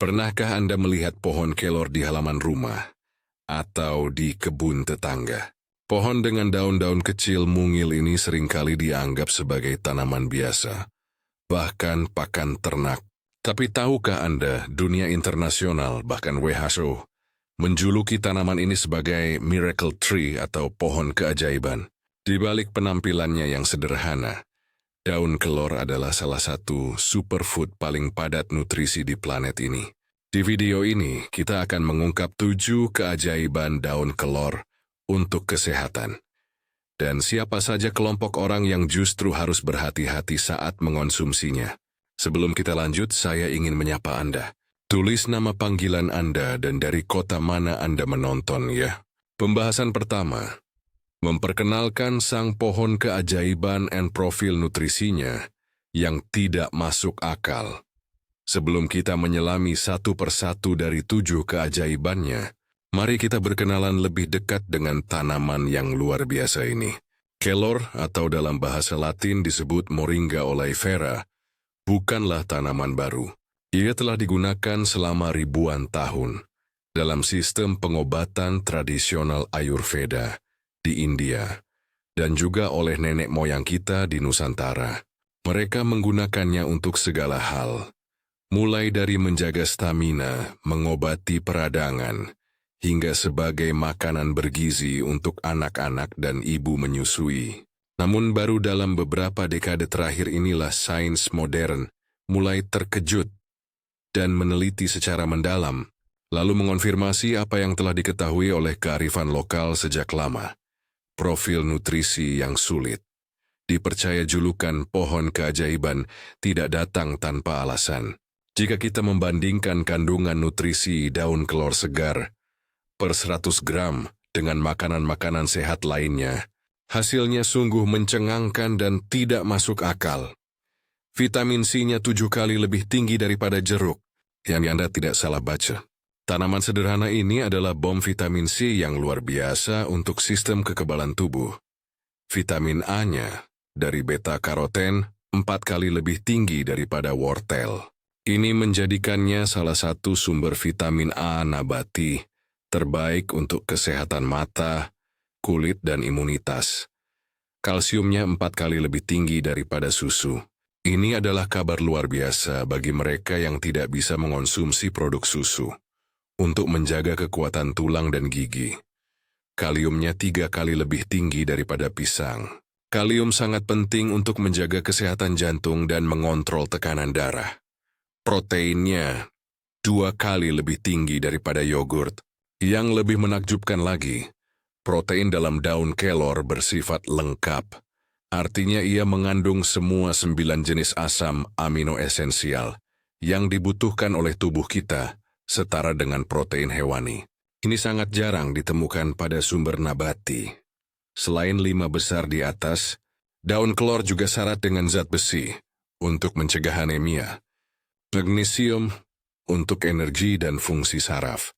Pernahkah Anda melihat pohon kelor di halaman rumah atau di kebun tetangga? Pohon dengan daun-daun kecil mungil ini seringkali dianggap sebagai tanaman biasa, bahkan pakan ternak. Tapi tahukah Anda, dunia internasional bahkan WHO menjuluki tanaman ini sebagai miracle tree atau pohon keajaiban? Di balik penampilannya yang sederhana, daun kelor adalah salah satu superfood paling padat nutrisi di planet ini. Di video ini, kita akan mengungkap 7 keajaiban daun kelor untuk kesehatan. Dan siapa saja kelompok orang yang justru harus berhati-hati saat mengonsumsinya. Sebelum kita lanjut, saya ingin menyapa Anda. Tulis nama panggilan Anda dan dari kota mana Anda menonton ya. Pembahasan pertama. Memperkenalkan sang pohon keajaiban dan profil nutrisinya yang tidak masuk akal. Sebelum kita menyelami satu persatu dari 7 keajaibannya, mari kita berkenalan lebih dekat dengan tanaman yang luar biasa ini. Kelor atau dalam bahasa Latin disebut Moringa oleifera, bukanlah tanaman baru. Ia telah digunakan selama ribuan tahun dalam sistem pengobatan tradisional Ayurveda di India, dan juga oleh nenek moyang kita di Nusantara. Mereka menggunakannya untuk segala hal, mulai dari menjaga stamina, mengobati peradangan, hingga sebagai makanan bergizi untuk anak-anak dan ibu menyusui. Namun baru dalam beberapa dekade terakhir inilah sains modern mulai terkejut dan meneliti secara mendalam, lalu mengonfirmasi apa yang telah diketahui oleh kearifan lokal sejak lama. Profil nutrisi yang sulit. Dipercaya julukan pohon keajaiban tidak datang tanpa alasan. Jika kita membandingkan kandungan nutrisi daun kelor segar per 100 gram dengan makanan-makanan sehat lainnya, hasilnya sungguh mencengangkan dan tidak masuk akal. Vitamin C-nya 7 kali lebih tinggi daripada jeruk, yang Anda tidak salah baca. Tanaman sederhana ini adalah bom vitamin C yang luar biasa untuk sistem kekebalan tubuh. Vitamin A-nya dari beta-karoten 4 kali lebih tinggi daripada wortel. Ini menjadikannya salah satu sumber vitamin A nabati terbaik untuk kesehatan mata, kulit, dan imunitas. Kalsiumnya 4 kali lebih tinggi daripada susu. Ini adalah kabar luar biasa bagi mereka yang tidak bisa mengonsumsi produk susu. Untuk menjaga kekuatan tulang dan gigi. Kaliumnya 3 kali lebih tinggi daripada pisang. Kalium sangat penting untuk menjaga kesehatan jantung dan mengontrol tekanan darah. Proteinnya 2 kali lebih tinggi daripada yogurt. Yang lebih menakjubkan lagi, protein dalam daun kelor bersifat lengkap. Artinya ia mengandung semua 9 jenis asam amino esensial yang dibutuhkan oleh tubuh kita, setara dengan protein hewani. Ini sangat jarang ditemukan pada sumber nabati. Selain 5 besar di atas, daun kelor juga syarat dengan zat besi untuk mencegah anemia, magnesium untuk energi dan fungsi saraf,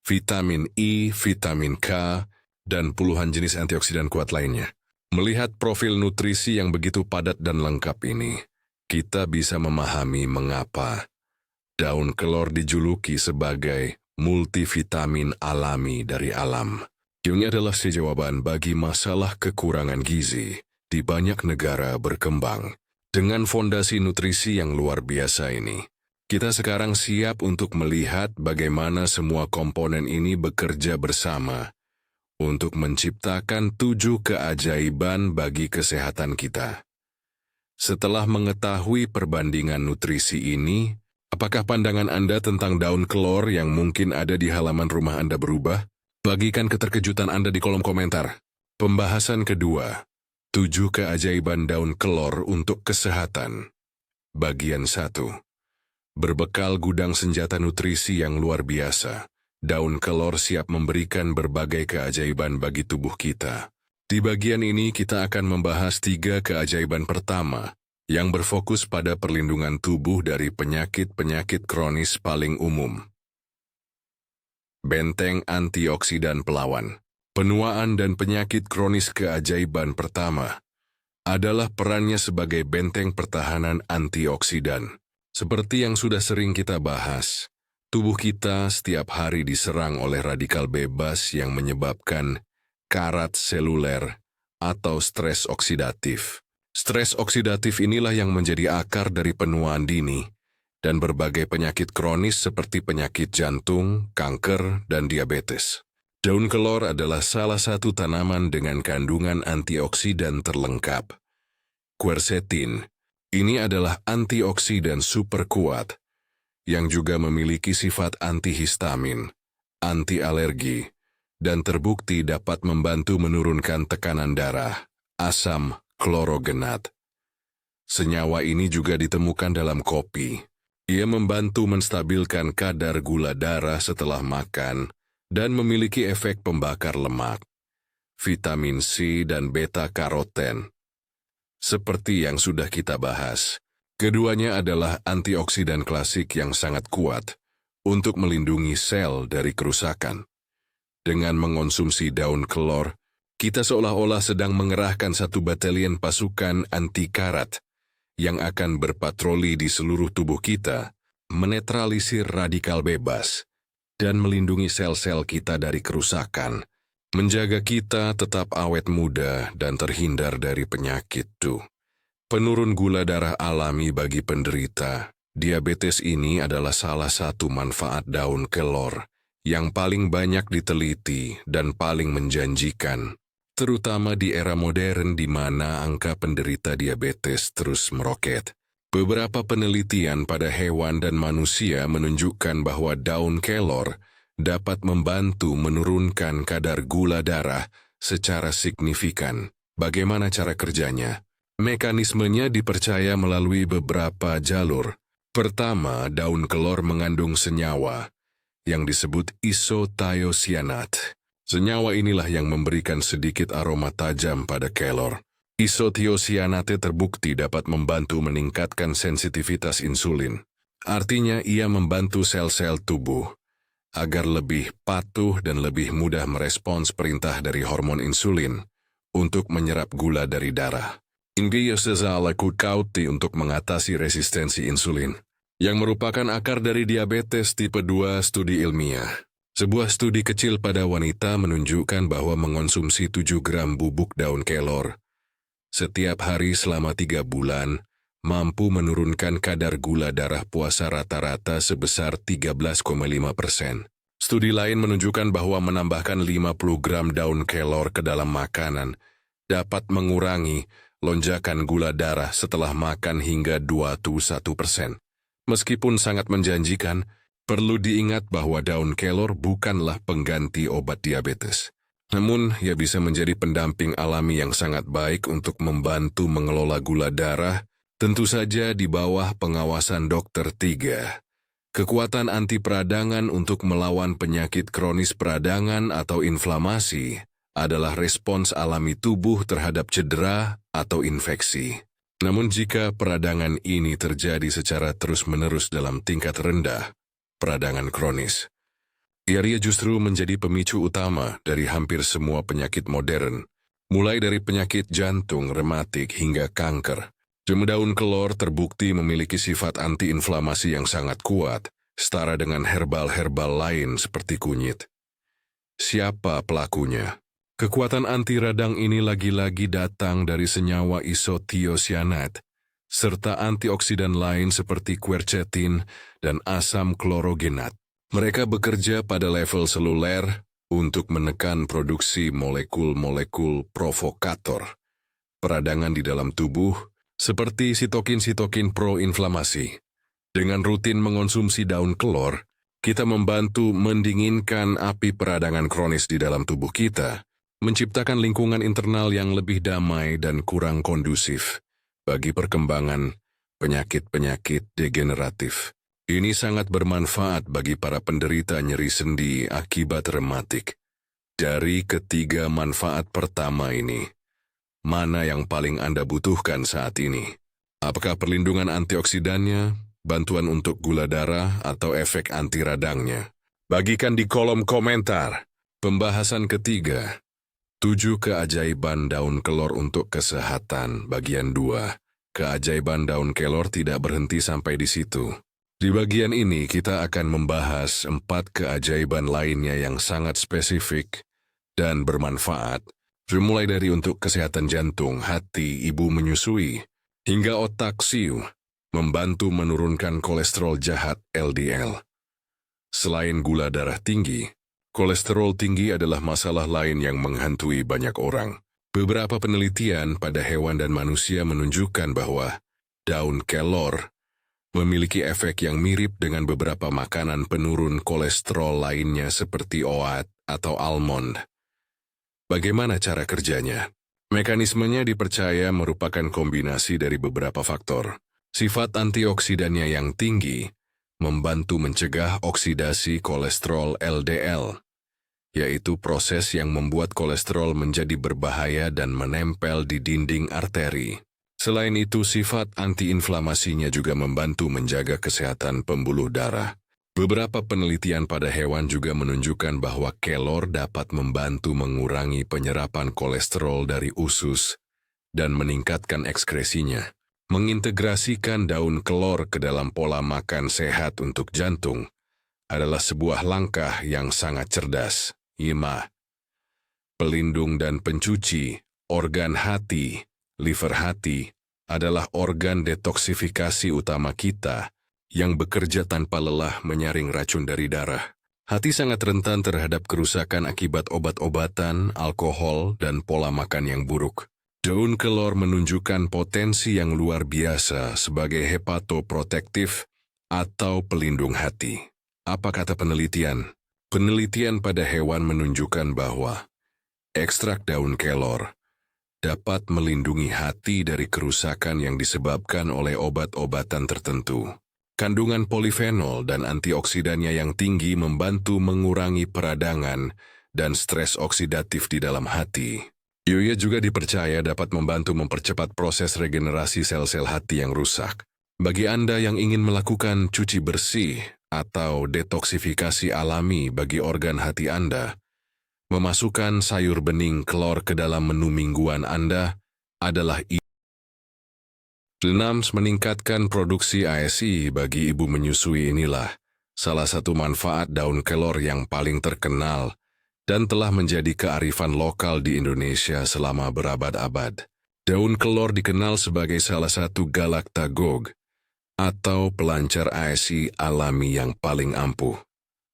vitamin E, vitamin K, dan puluhan jenis antioksidan kuat lainnya. Melihat profil nutrisi yang begitu padat dan lengkap ini, kita bisa memahami mengapa daun kelor dijuluki sebagai multivitamin alami dari alam. Ini adalah jawaban bagi masalah kekurangan gizi di banyak negara berkembang. Dengan fondasi nutrisi yang luar biasa ini, kita sekarang siap untuk melihat bagaimana semua komponen ini bekerja bersama untuk menciptakan 7 keajaiban bagi kesehatan kita. Setelah mengetahui perbandingan nutrisi ini, apakah pandangan Anda tentang daun kelor yang mungkin ada di halaman rumah Anda berubah? Bagikan keterkejutan Anda di kolom komentar. Pembahasan kedua, 7 keajaiban daun kelor untuk kesehatan. Bagian 1. Berbekal gudang senjata nutrisi yang luar biasa, daun kelor siap memberikan berbagai keajaiban bagi tubuh kita. Di bagian ini kita akan membahas 3 keajaiban pertama, yang berfokus pada perlindungan tubuh dari penyakit-penyakit kronis paling umum. Benteng antioksidan pelawan. Penuaan dan penyakit kronis keajaiban pertama adalah perannya sebagai benteng pertahanan antioksidan. Seperti yang sudah sering kita bahas, Tubuh kita setiap hari diserang oleh radikal bebas yang menyebabkan karat seluler atau stres oksidatif. Stres oksidatif inilah yang menjadi akar dari penuaan dini dan berbagai penyakit kronis seperti penyakit jantung, kanker, dan diabetes. Daun kelor adalah salah satu tanaman dengan kandungan antioksidan terlengkap. Quercetin, ini adalah antioksidan super kuat yang juga memiliki sifat antihistamin, anti-alergi, dan terbukti dapat membantu menurunkan tekanan darah, asam klorogenat. Senyawa ini juga ditemukan dalam kopi. Ia membantu menstabilkan kadar gula darah setelah makan dan memiliki efek pembakar lemak, vitamin C dan beta-karoten. Seperti yang sudah kita bahas, keduanya adalah antioksidan klasik yang sangat kuat untuk melindungi sel dari kerusakan. Dengan mengonsumsi daun kelor, kita seolah-olah sedang mengerahkan satu batalion pasukan anti-karat yang akan berpatroli di seluruh tubuh kita, menetralisir radikal bebas, dan melindungi sel-sel kita dari kerusakan, menjaga kita tetap awet muda dan terhindar dari penyakit tuh. Penurun gula darah alami bagi penderita diabetes ini adalah salah satu manfaat daun kelor yang paling banyak diteliti dan paling menjanjikan, terutama di era modern di mana angka penderita diabetes terus meroket. Beberapa penelitian pada hewan dan manusia menunjukkan bahwa daun kelor dapat membantu menurunkan kadar gula darah secara signifikan. Bagaimana cara kerjanya? Mekanismenya dipercaya melalui beberapa jalur. Pertama, daun kelor mengandung senyawa yang disebut isothiocyanat. Senyawa inilah yang memberikan sedikit aroma tajam pada kelor. Isothiocyanate terbukti dapat membantu meningkatkan sensitivitas insulin. Artinya ia membantu sel-sel tubuh agar lebih patuh dan lebih mudah merespons perintah dari hormon insulin untuk menyerap gula dari darah. Ini kauti untuk mengatasi resistensi insulin, yang merupakan akar dari diabetes tipe 2 studi ilmiah. Sebuah studi kecil pada wanita menunjukkan bahwa mengonsumsi 7 gram bubuk daun kelor setiap hari selama 3 bulan mampu menurunkan kadar gula darah puasa rata-rata sebesar 13,5%. Studi lain menunjukkan bahwa menambahkan 50 gram daun kelor ke dalam makanan dapat mengurangi lonjakan gula darah setelah makan hingga 21%. Meskipun sangat menjanjikan, perlu diingat bahwa daun kelor bukanlah pengganti obat diabetes. Namun, ia bisa menjadi pendamping alami yang sangat baik untuk membantu mengelola gula darah, tentu saja di bawah pengawasan dokter 3. Kekuatan anti peradangan untuk melawan penyakit kronis peradangan atau inflamasi adalah respons alami tubuh terhadap cedera atau infeksi. Namun jika peradangan ini terjadi secara terus-menerus dalam tingkat rendah, peradangan kronis, ia justru menjadi pemicu utama dari hampir semua penyakit modern, mulai dari penyakit jantung, rematik, hingga kanker. Daun kelor terbukti memiliki sifat antiinflamasi yang sangat kuat, setara dengan herbal-herbal lain seperti kunyit. Siapa pelakunya? Kekuatan anti radang ini lagi-lagi datang dari senyawa isothiocyanat, serta antioksidan lain seperti quercetin dan asam klorogenat. Mereka bekerja pada level seluler untuk menekan produksi molekul-molekul provokator peradangan di dalam tubuh, seperti sitokin-sitokin pro-inflamasi. Dengan rutin mengonsumsi daun kelor, kita membantu mendinginkan api peradangan kronis di dalam tubuh kita, menciptakan lingkungan internal yang lebih damai dan kurang kondusif bagi perkembangan penyakit-penyakit degeneratif. Ini sangat bermanfaat bagi para penderita nyeri sendi akibat rematik. Dari ketiga manfaat pertama ini, mana yang paling Anda butuhkan saat ini? Apakah perlindungan antioksidannya, bantuan untuk gula darah, atau efek anti radangnya? Bagikan di kolom komentar. Pembahasan ketiga, 7 keajaiban daun kelor untuk kesehatan, bagian 2. Keajaiban daun kelor tidak berhenti sampai di situ. Di bagian ini kita akan membahas 4 keajaiban lainnya yang sangat spesifik dan bermanfaat, dimulai dari untuk kesehatan jantung, hati, ibu menyusui, hingga otak siu, membantu menurunkan kolesterol jahat LDL. Selain gula darah tinggi, kolesterol tinggi adalah masalah lain yang menghantui banyak orang. Beberapa penelitian pada hewan dan manusia menunjukkan bahwa daun kelor memiliki efek yang mirip dengan beberapa makanan penurun kolesterol lainnya seperti oat atau almond. Bagaimana cara kerjanya? Mekanismenya dipercaya merupakan kombinasi dari beberapa faktor. Sifat antioksidannya yang tinggi membantu mencegah oksidasi kolesterol LDL, yaitu proses yang membuat kolesterol menjadi berbahaya dan menempel di dinding arteri. Selain itu, sifat antiinflamasinya juga membantu menjaga kesehatan pembuluh darah. Beberapa penelitian pada hewan juga menunjukkan bahwa kelor dapat membantu mengurangi penyerapan kolesterol dari usus dan meningkatkan ekskresinya. Mengintegrasikan daun kelor ke dalam pola makan sehat untuk jantung adalah sebuah langkah yang sangat cerdas. 5. Pelindung dan pencuci organ hati. Liver hati adalah organ detoksifikasi utama kita yang bekerja tanpa lelah menyaring racun dari darah. Hati sangat rentan terhadap kerusakan akibat obat-obatan, alkohol, dan pola makan yang buruk. Daun kelor menunjukkan potensi yang luar biasa sebagai hepatoprotektif atau pelindung hati. Apa kata penelitian? Penelitian pada hewan menunjukkan bahwa ekstrak daun kelor dapat melindungi hati dari kerusakan yang disebabkan oleh obat-obatan tertentu. Kandungan polifenol dan antioksidannya yang tinggi membantu mengurangi peradangan dan stres oksidatif di dalam hati. Yoya juga dipercaya dapat membantu mempercepat proses regenerasi sel-sel hati yang rusak. Bagi Anda yang ingin melakukan cuci bersih atau detoksifikasi alami bagi organ hati Anda, memasukkan sayur bening kelor ke dalam menu mingguan Anda adalah 6. Meningkatkan produksi ASI bagi ibu menyusui. Inilah salah satu manfaat daun kelor yang paling terkenal dan telah menjadi kearifan lokal di Indonesia selama berabad-abad. Daun kelor dikenal sebagai salah satu galaktagog atau pelancar ASI alami yang paling ampuh.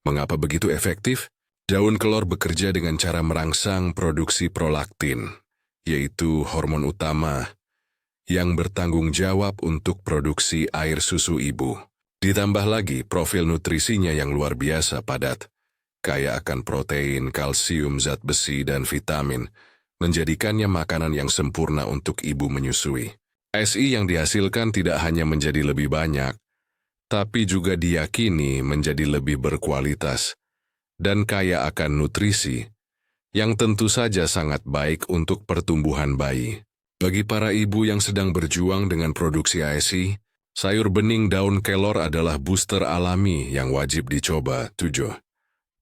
Mengapa begitu efektif? Daun kelor bekerja dengan cara merangsang produksi prolaktin, yaitu hormon utama yang bertanggung jawab untuk produksi air susu ibu. Ditambah lagi profil nutrisinya yang luar biasa padat, kaya akan protein, kalsium, zat besi, dan vitamin, menjadikannya makanan yang sempurna untuk ibu menyusui. ASI yang dihasilkan tidak hanya menjadi lebih banyak, tapi juga diyakini menjadi lebih berkualitas dan kaya akan nutrisi, yang tentu saja sangat baik untuk pertumbuhan bayi. Bagi para ibu yang sedang berjuang dengan produksi ASI, sayur bening daun kelor adalah booster alami yang wajib dicoba. 7.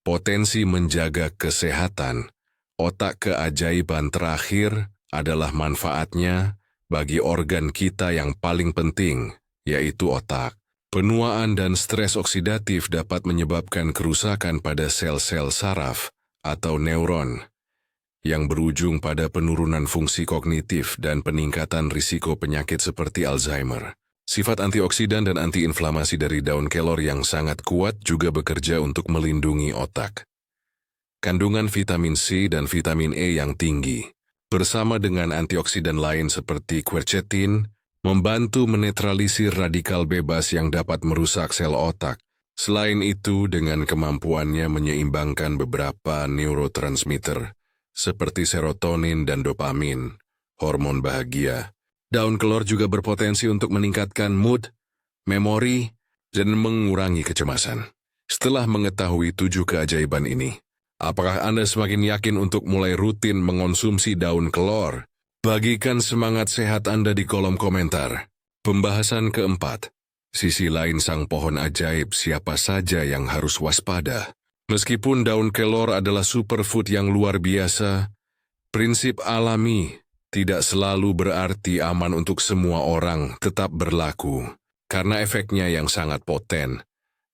Potensi menjaga kesehatan. Otak keajaiban terakhir adalah manfaatnya bagi organ kita yang paling penting, yaitu otak. Penuaan dan stres oksidatif dapat menyebabkan kerusakan pada sel-sel saraf atau neuron, yang berujung pada penurunan fungsi kognitif dan peningkatan risiko penyakit seperti Alzheimer. Sifat antioksidan dan antiinflamasi dari daun kelor yang sangat kuat juga bekerja untuk melindungi otak. Kandungan vitamin C dan vitamin E yang tinggi, bersama dengan antioksidan lain seperti quercetin, membantu menetralisir radikal bebas yang dapat merusak sel otak. Selain itu, dengan kemampuannya menyeimbangkan beberapa neurotransmitter, seperti serotonin dan dopamin, hormon bahagia, daun kelor juga berpotensi untuk meningkatkan mood, memori, dan mengurangi kecemasan. Setelah mengetahui 7 keajaiban ini, apakah Anda semakin yakin untuk mulai rutin mengonsumsi daun kelor? Bagikan semangat sehat Anda di kolom komentar. Pembahasan keempat. Sisi lain sang pohon ajaib, siapa saja yang harus waspada. Meskipun daun kelor adalah superfood yang luar biasa, prinsip alami tidak selalu berarti aman untuk semua orang tetap berlaku. Karena efeknya yang sangat poten,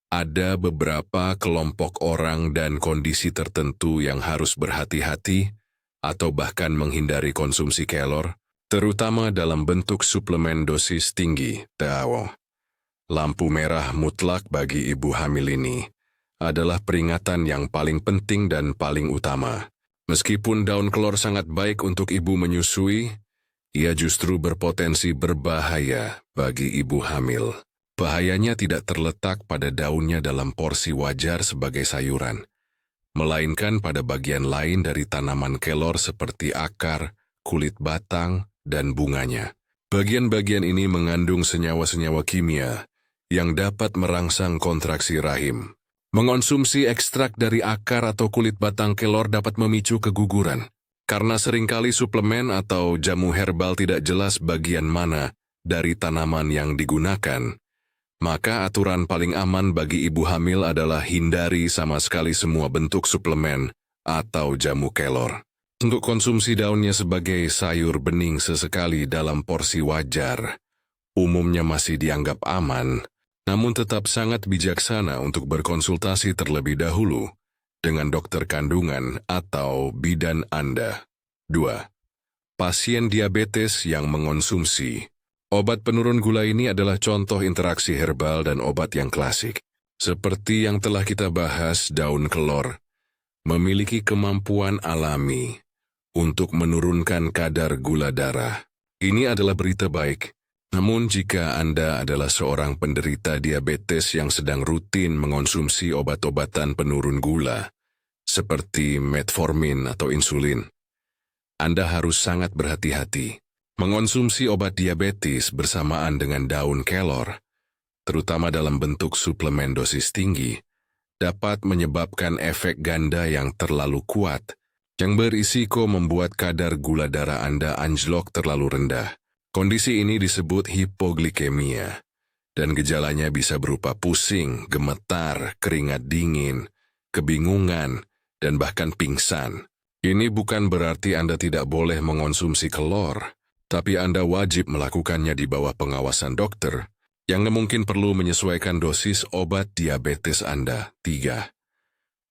ada beberapa kelompok orang dan kondisi tertentu yang harus berhati-hati atau bahkan menghindari konsumsi kelor, terutama dalam bentuk suplemen dosis tinggi, TAO. Lampu merah mutlak bagi ibu hamil ini adalah peringatan yang paling penting dan paling utama. Meskipun daun kelor sangat baik untuk ibu menyusui, ia justru berpotensi berbahaya bagi ibu hamil. Bahayanya tidak terletak pada daunnya dalam porsi wajar sebagai sayuran, melainkan pada bagian lain dari tanaman kelor seperti akar, kulit batang, dan bunganya. Bagian-bagian ini mengandung senyawa-senyawa kimia yang dapat merangsang kontraksi rahim. Mengonsumsi ekstrak dari akar atau kulit batang kelor dapat memicu keguguran. Karena seringkali suplemen atau jamu herbal tidak jelas bagian mana dari tanaman yang digunakan, maka aturan paling aman bagi ibu hamil adalah hindari sama sekali semua bentuk suplemen atau jamu kelor. Untuk konsumsi daunnya sebagai sayur bening sesekali dalam porsi wajar, umumnya masih dianggap aman, namun tetap sangat bijaksana untuk berkonsultasi terlebih dahulu dengan dokter kandungan atau bidan Anda. 2. Pasien diabetes yang mengonsumsi obat penurun gula ini adalah contoh interaksi herbal dan obat yang klasik. Seperti yang telah kita bahas, daun kelor memiliki kemampuan alami untuk menurunkan kadar gula darah. Ini adalah berita baik. Namun jika Anda adalah seorang penderita diabetes yang sedang rutin mengonsumsi obat-obatan penurun gula, seperti metformin atau insulin, Anda harus sangat berhati-hati. Mengonsumsi obat diabetes bersamaan dengan daun kelor, terutama dalam bentuk suplemen dosis tinggi, dapat menyebabkan efek ganda yang terlalu kuat, yang berisiko membuat kadar gula darah Anda anjlok terlalu rendah. Kondisi ini disebut hipoglikemia, dan gejalanya bisa berupa pusing, gemetar, keringat dingin, kebingungan, dan bahkan pingsan. Ini bukan berarti Anda tidak boleh mengonsumsi kelor, tapi Anda wajib melakukannya di bawah pengawasan dokter, yang mungkin perlu menyesuaikan dosis obat diabetes Anda. 3.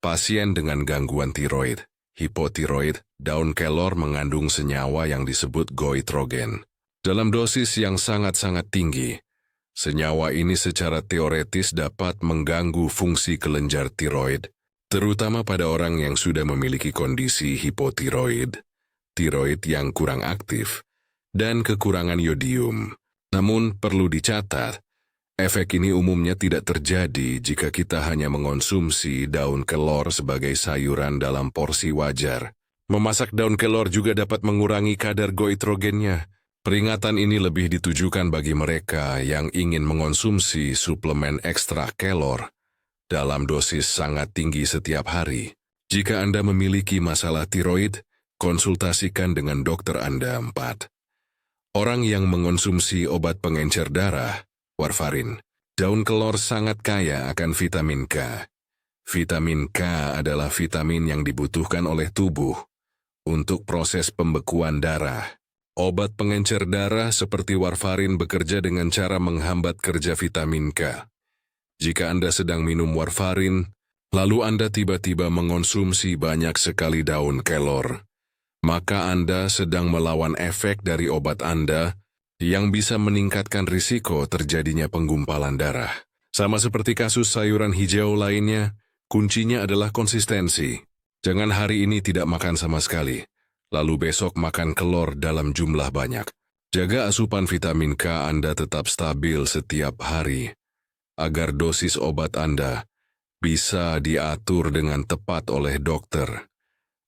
Pasien dengan gangguan tiroid, hipotiroid, daun kelor mengandung senyawa yang disebut goitrogen. Dalam dosis yang sangat-sangat tinggi, senyawa ini secara teoretis dapat mengganggu fungsi kelenjar tiroid, terutama pada orang yang sudah memiliki kondisi hipotiroid, tiroid yang kurang aktif, dan kekurangan yodium. Namun perlu dicatat, efek ini umumnya tidak terjadi jika kita hanya mengonsumsi daun kelor sebagai sayuran dalam porsi wajar. Memasak daun kelor juga dapat mengurangi kadar goitrogennya. Peringatan ini lebih ditujukan bagi mereka yang ingin mengonsumsi suplemen ekstra kelor dalam dosis sangat tinggi setiap hari. Jika Anda memiliki masalah tiroid, konsultasikan dengan dokter Anda. 4. Orang yang mengonsumsi obat pengencer darah, warfarin. Daun kelor sangat kaya akan vitamin K. Vitamin K adalah vitamin yang dibutuhkan oleh tubuh untuk proses pembekuan darah. Obat pengencer darah seperti warfarin bekerja dengan cara menghambat kerja vitamin K. Jika Anda sedang minum warfarin, lalu Anda tiba-tiba mengonsumsi banyak sekali daun kelor, maka Anda sedang melawan efek dari obat Anda yang bisa meningkatkan risiko terjadinya penggumpalan darah. Sama seperti kasus sayuran hijau lainnya, kuncinya adalah konsistensi. Jangan hari ini tidak makan sama sekali, lalu besok makan kelor dalam jumlah banyak. Jaga asupan vitamin K Anda tetap stabil setiap hari, agar dosis obat Anda bisa diatur dengan tepat oleh dokter.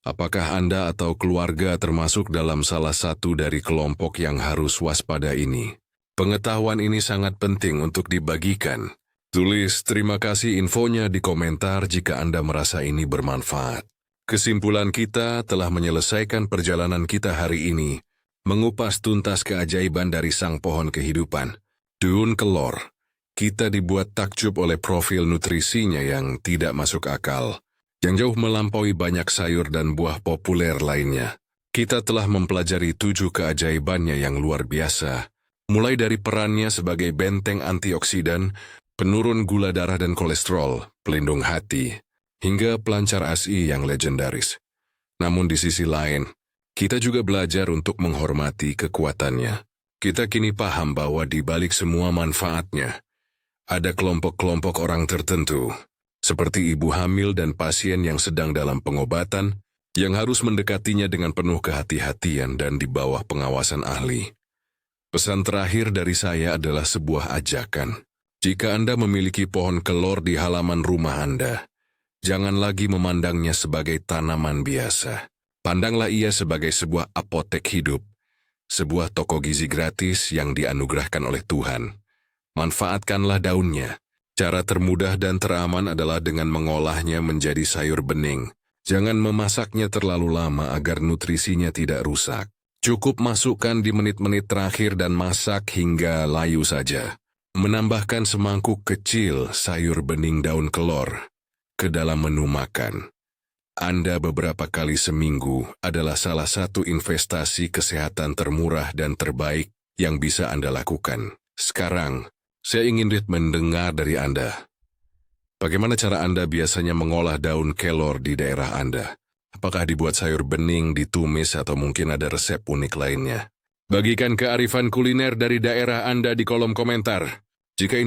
Apakah Anda atau keluarga termasuk dalam salah satu dari kelompok yang harus waspada ini? Pengetahuan ini sangat penting untuk dibagikan. Tulis terima kasih infonya di komentar jika Anda merasa ini bermanfaat. Kesimpulan kita telah menyelesaikan perjalanan kita hari ini, mengupas tuntas keajaiban dari sang pohon kehidupan, daun kelor. Kita dibuat takjub oleh profil nutrisinya yang tidak masuk akal, yang jauh melampaui banyak sayur dan buah populer lainnya. Kita telah mempelajari 7 keajaibannya yang luar biasa, Mulai dari perannya sebagai benteng antioksidan, penurun gula darah dan kolesterol, pelindung hati, hingga pelancar ASI yang legendaris. Namun di sisi lain, kita juga belajar untuk menghormati kekuatannya. Kita kini paham bahwa di balik semua manfaatnya, ada kelompok-kelompok orang tertentu, seperti ibu hamil dan pasien yang sedang dalam pengobatan, yang harus mendekatinya dengan penuh kehati-hatian dan di bawah pengawasan ahli. Pesan terakhir dari saya adalah sebuah ajakan. Jika Anda memiliki pohon kelor di halaman rumah Anda, jangan lagi memandangnya sebagai tanaman biasa. Pandanglah ia sebagai sebuah apotek hidup, sebuah toko gizi gratis yang dianugerahkan oleh Tuhan. Manfaatkanlah daunnya. Cara termudah dan teraman adalah dengan mengolahnya menjadi sayur bening. Jangan memasaknya terlalu lama agar nutrisinya tidak rusak. Cukup masukkan di menit-menit terakhir dan masak hingga layu saja. Menambahkan semangkuk kecil sayur bening daun kelor ke dalam menu makan. Anda beberapa kali seminggu adalah salah satu investasi kesehatan termurah dan terbaik yang bisa Anda lakukan. Sekarang, saya ingin mendengar dari Anda. Bagaimana cara Anda biasanya mengolah daun kelor di daerah Anda? Apakah dibuat sayur bening, ditumis, atau mungkin ada resep unik lainnya? Bagikan kearifan kuliner dari daerah Anda di kolom komentar. Jika